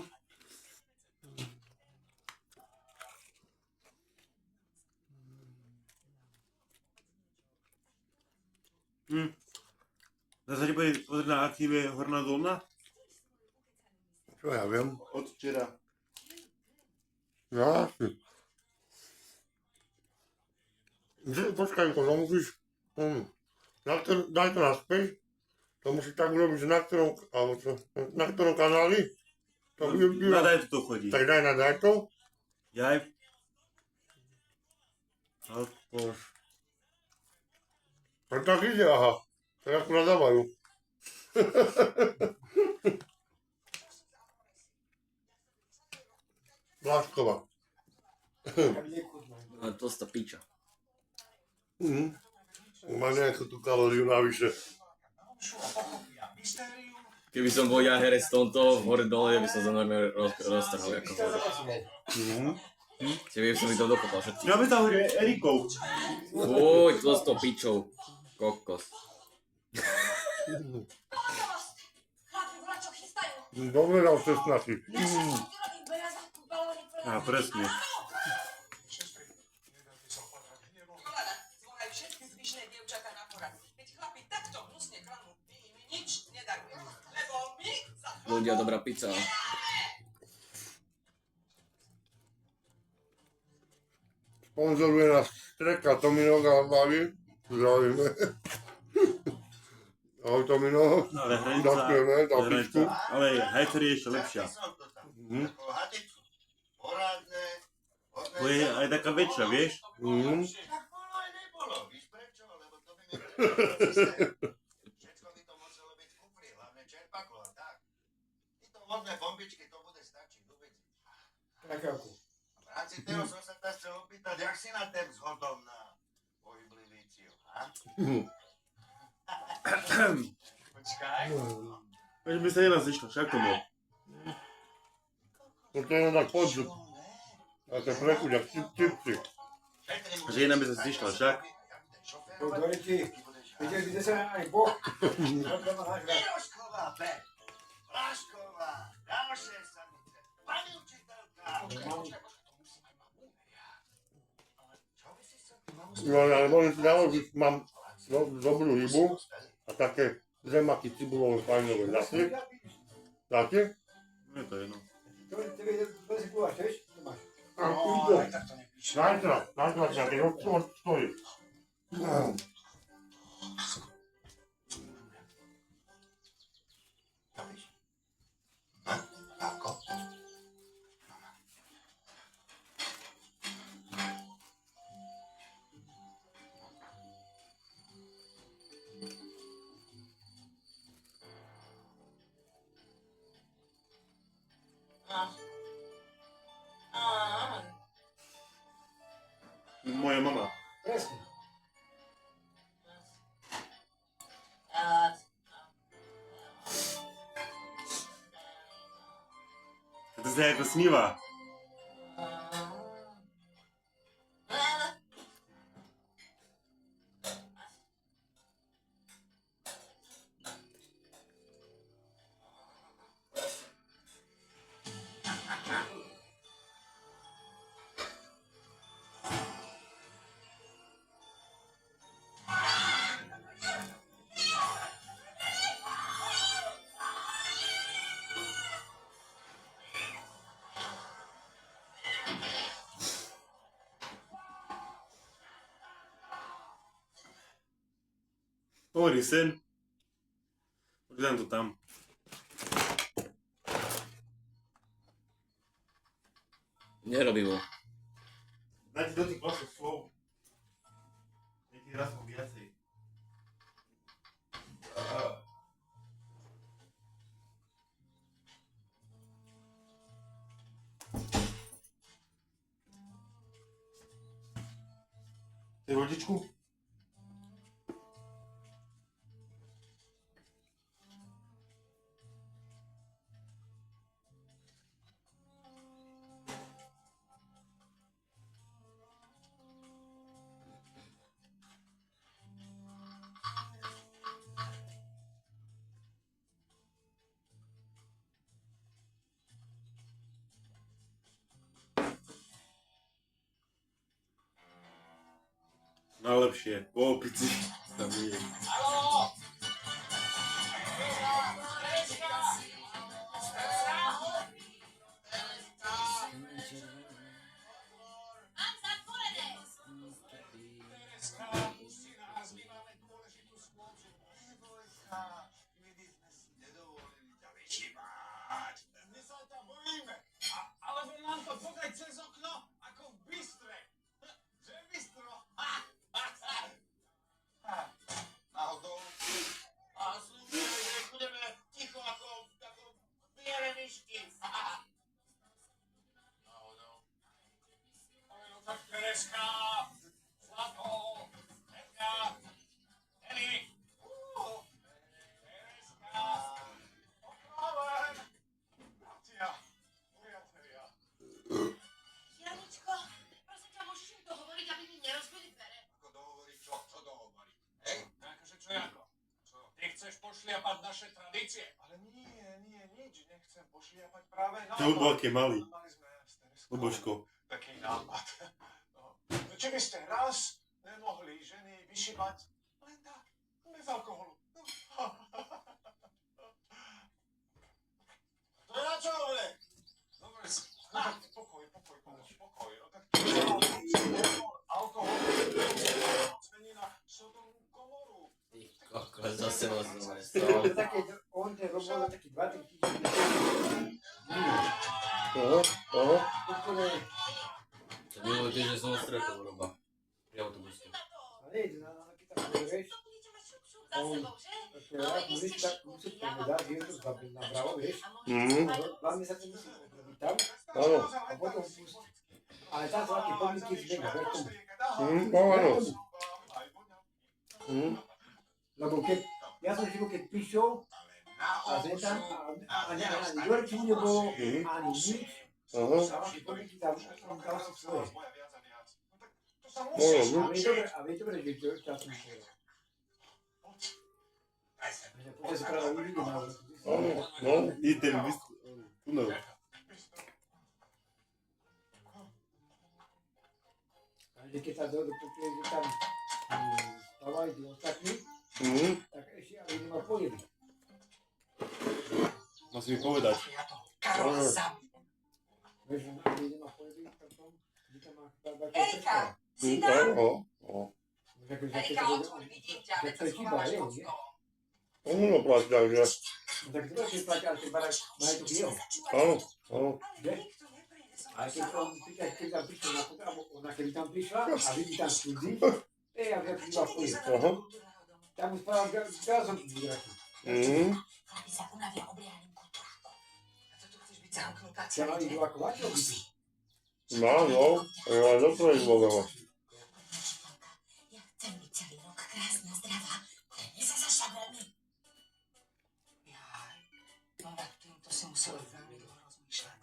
Zase ti bude pozrieť na archíve Horná Dolná? Čo ja viem? Od včera. Ja asi. Počkaj, to musíš, daj to naspäť. To musíš tak urobiť, že na ktorom, alebo čo, na ktorom kanáli. To Na daj to chodí. Tak daj na dajto. Jaj. Alpoš. No tak ide, aha. Tak ako nadávajú. Vlášková. aby nechutná. No to sta piča. Má nejakú tú kalóriu navyše. Keby som bol ja herec tomto, hore dole, by som za normálne roztrhol ako hore. Čiže by som mi to dokopal všetci. Ja by tam hovoril Erikov. Fuj, to s tou pičou. Kokos. Dobre dal cestnaky. Á, presne. Zvolaj všetky zvyšné dievčatá na porad. Keď chlapi takto hnusne klamú, ty im nič nedaruj. Lebo my za Ľudia, dobrá pizza. Sponzoruje nás Streka Tominoga Hlavy. Zdravíme. Ahoj Tomino. Ale Ďakujeme za pičku. ale hajcer je ešte lepšia. Ako haticu. Poradné. To je aj taká väčšia, vieš? Tak bolo aj nebolo. Víš prečo? Lebo to by mi systém. Všetko by to muselo byť v kufri, hlavne čerpaklo a tak. Títo vodné bombičky, to bude stačiť, uvidíš. Tak ako. Práci Teo som sa ťa chcel opýtať, jak si na ten zhodol na pohybliviciu, ha? Počkaj. Veď by sa jedna zišla, však to bol. To je tak podžup. A to prekuď, jak čipci. Že jedna by sa zišla, však. To do reči. Viete, kde sa aj Boh. Mirošková, Be. Lášková, ďalšie samice. Pani učiteľka. Čo by si sa tu No ale môžem si naložiť, mám dobrú rybu a také zemaky cibulové fajnové. Dáte? Dáte? Je to jedno. To si kúvaš, vieš? To máš. A ide. Zajtra, nejaké stojí. Ako? Moja mama. Presne. To sa ako sníva. Hovorí syn. Dám to tam. Nerobí mu. Dajte do tých vlastných slov. Niekedy raz ho viacej. Ty vodičku? Najlepšie. Po opici. Tam je. Alebo nám to podaj cez okno, ako v bystre. Že bystro. Náhodou. A slúbili, že budeme ticho ako biele myšky. Náhodou. Tereska! Zlato! Tetka! Eli! Tereska! Okráven! Bratia! Priatelia! Janičko, prosím ťa, môžeš im to hovoriť, aby mi nerozbili dvere? Ako dohovorí čo? Čo dohovorí? Hej? Akože čo Janko? Čo? Ty chceš pošliapať naše tradície? Ale nie, nič. Nechcem pošliapať práve na... Čo bol aký malý? Mali sme s Tereskou Luboško. taký nápad. No, či by ste raz nemohli ženy vyšibať len tak, bez alkoholu. No. To je na čo, ale? Dobre, Pokoj. No tak alkohol cmení na sodovú komoru. Ty kokos, zase vás dobre To stalo. je také, on ten robil taký 2-3 týždne. Aha. Úplne, To minulý týždeň som ho stretol, Roba. Pri autobuse. ale je na taký taký, vieš, To budete mať šup za sebou, že? také raz musíš tak musíš povedať, že je to zabil na bravo, vieš. Mhm. Hlavne sa to musí obrobiť tam, Áno. a potom pustiť. Ale tam sú také podmienky zmeny, vieš tomu. Áno. Lebo keď, ja som živo, keď prišiel, a sme tam, a ani Jorčín nebolo, ani nič, Aha. a tie podmienky tam, on dal si svoje. No. A vie dobre, že čo časom povedal. Poďte si práve uvidieť na ulici. Áno. No, i ten tunel. Takže keď sa počuje, že tam spávajú tí ostatní, Mhm. tak ešte ale nemá pojedy. Musí mi povedať. Ja to Karola zabijem. Vieš, že nemá pojedy, tak tam, kde tam má také Erika, si Mhm. tam? Áno. Erika, otvor, vidím ťa, veď sa schovávaš pod stolom. Ono platí, takže. Tak to je platí, ale ten barák má aj to jeho. Áno. Ale nikto nepríde, som Ale keď sa- on keď tam prišiel na potrebo, alebo ona keby tam prišla a vidí tam skúdzi, ja viem, že iba pojede. Aha. Tam už spravám gázom vydračí. Mhm. Chlapi sa unavia obliahaným kultúrákom. A to tu chceš byť zamknutá Ja celý mám deň? idú ako vačo bytu. No, ja dobre ich bolo. Ja chcem byť celý rok krásna, zdravá. Nezasaša veľmi. Jaj, no nad týmto si musel veľmi dlho rozmýšľať.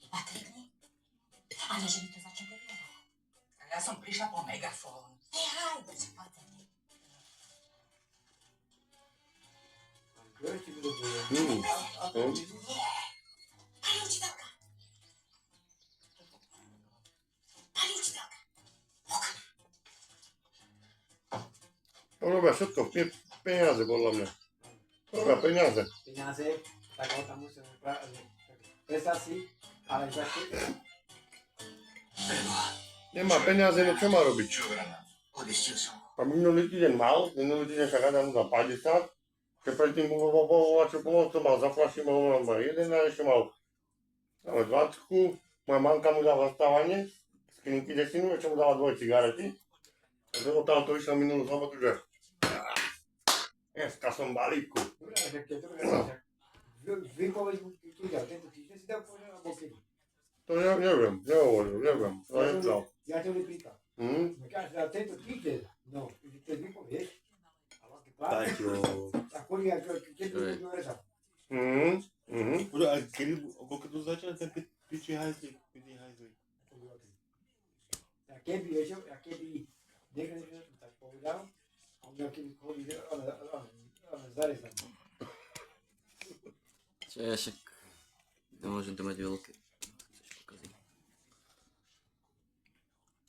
Iba 3 dni? Ale že mi to začne vyhovovať. A ja som prišla po megafón. Jaj, buď opatrný. Ešte mi dobre. Mhm. Nie. Pani učiteľka. Pani učiteľka. To robia všetko, peniaze podľa mňa. Robia peniaze. Peniaze, tak ho tam musíme predstav si, ale za Nemá peniaze, no čo má robiť? Čo vrana? Odistil som. A minulý týždeň sa hádam za 50, keď predtým bolo čo pomoc, to mal za fľaši, mal 11, ešte mal 20, moja mamka mu dala zastávanie, z klinky desinu, ešte mu dala 2 cigarety. Takže odtiaľ to išiel minulú sobotu, že dneska som v balíku. dobre, tak je dobre, vypoveď mu tu ďal, tento týždeň si dal povedať, alebo kedy? To neviem, nehovoril, to nedal. Ja to nepríklad. Hm? Každá tento týždeň, no, keď vypovieš, a vlastne plán, Tak jo. tak chodí, keď budú rezať. A kedy, koľko to začal ten piči hajzlík? A keby, vieš, a keby niekto niečo tak povedal, a on keby chodí, ale zarezať. Čo je však... Nemôžem to mať veľké. Chceš pokaziť.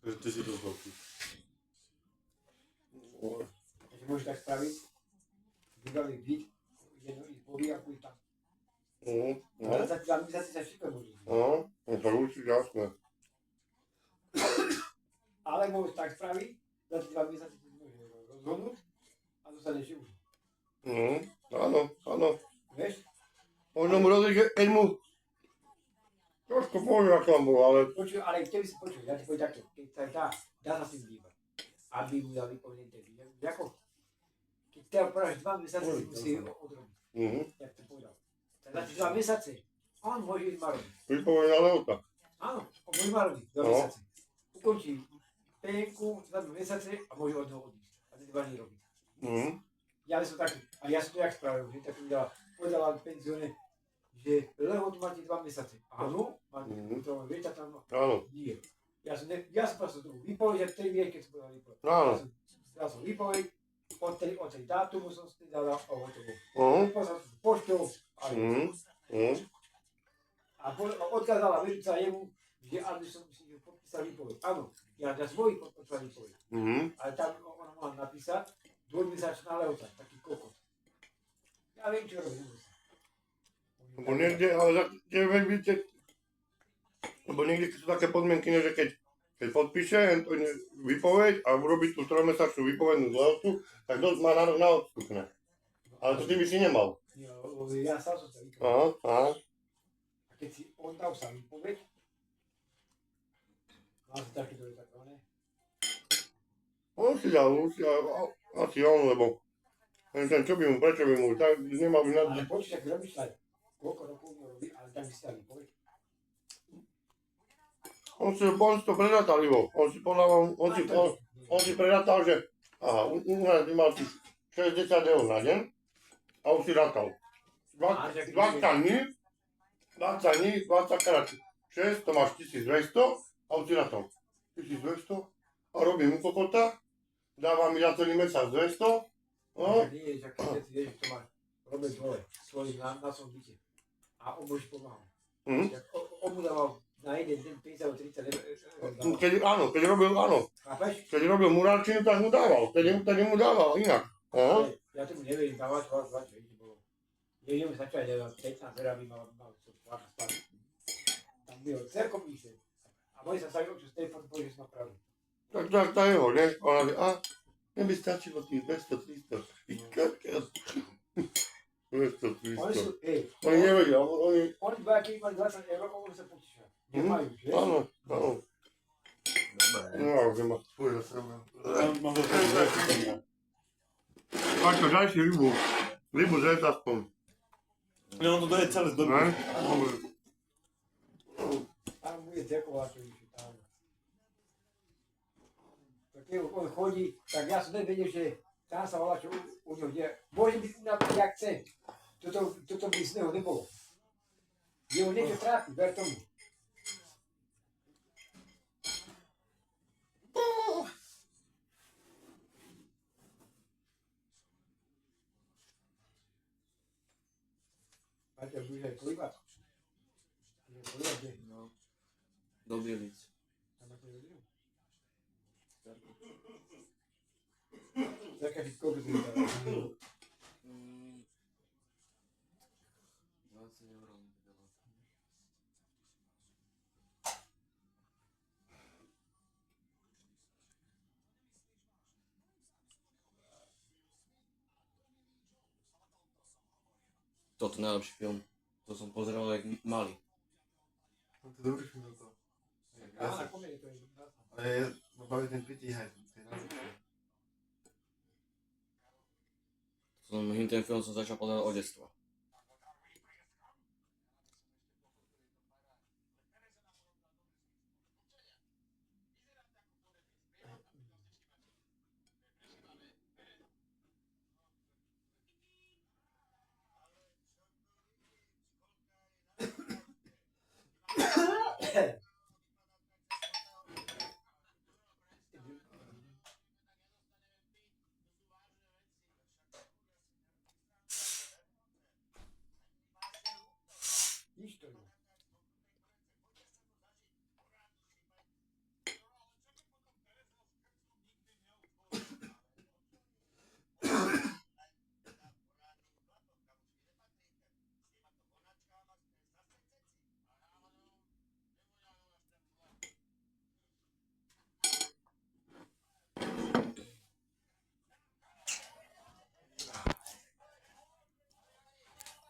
Ty si to veľký. Takže môžeš tak spraviť, vybaviť byt, jedno izbový a pôjď tam. No, Ale zase sa všetko môže. no, to určite jasné. Ale môžeš tak spraviť, za 2 mesiace si môžeš rozhodnúť a dostaneš ju. Áno. Vieš? Možno mu rozliť, keď mu trošku poviem, ako vám bolo, ale Počuj, ale keby si počuj, ja ti poviem takto, keď sa dá sa s tým dívať, aby mu dali povedať interview. Ako? Keď teda poráš 2 mesiace si musí odrobiť, jak to povedal. Tak za tie 2 mesiace, on môže ísť maroviť. vypovedená lehota. Áno, on môže maroviť 2 No. mesiace. Ukončí penku, 2 mesiace a môže od neho odísť. A to ani robiť. Mhm. Ja som taký, a ja som to jak spravil, že tak mi povedala penzióne, že lehotu máte 2 mesiace. Áno, máte to, viete tam, Áno. nie. Ja som proste tu vypovedať, že 3 vie, keď som povedal vypovedať. Áno. Ja som vypovedať, od tej dátumu som si dala a hotovo. Poslal som poštou a a odkázala vedúca jemu, že aby som si podpísal výpoveď. Áno, ja na svojich podpísal výpoveď. Ale tam ona mohla napísať 2-mesačná lehota, taký kokot. Ja viem, čo robím. Lebo niekde, ale vidíte, lebo niekde sú také podmienky, že keď podpíše výpoveď a urobí tú 3-mesačnú výpovednú lehotu, tak dosť má nárok na odstupné. Ale to ty by si nemal. Ja sám som sa vypovedal. Aha. A keď si on dal sa výpoveď, mal si takéto je také, ne? On si dal, asi on, lebo čo by mu, prečo by mu, tak nemal by na... Ale počuť, ak robíš aj koľko rokov nerobí, ale tak by si dal výpoveď. On si to predátal, Ivo. On si predátal, že aha, u nás by mal 60 eur na deň a už si rátal. 20 dní, 20 krát 6, to máš 1200 a už si rátal. 1200 a robím u kokota, dáva mi za celý mesiac 200. No. Nie, že keď si vieš, to máš robiť svoj na som byte. A on bož pomáhal. On mu dával na jeden deň 50-30 eur. Keď robil, áno. Chápeš? Keď robil murálčinu, tak mu dával. Tedy mu dával inak. Ja tomu neverím, dávať čo ide bolo. Jemu stačilo aj 15 eur, aby mal spať. Tam bylo celkom vyššie. A môj sa stavil, čo z tej podpory, že som pravil. Tak tá jeho, ne? Ona vie, neby stačilo tých 200-300. 200-300. Oni nevedia, Oni dva, keď mali 20 eur, oni sa potešia. Nemajú, že? Áno. Dobre. No, že ma spôj za seba. Paťo, daj si rybu. Rybu zjedz aspoň. No, to je celé dobré. Ne? Tam bude ďakovať, čo vyššie tam. Keď on chodí, tak ja som nevedel, že tam sa volá, čo u neho je. Môže byť na to, jak chce. Toto by z neho nebolo. Jeho niečo trápi, ver tomu. Máte už aj polibať? No. Do Bielic. Taká si koľko si dá? 20 eur mi dala. Toto je najlepší film. To som pozeral jak malý. No to je dobrý film to. Ale ma baví ten pritíhaj, to je najlepšie. Ten film som začal pozerať od detstva.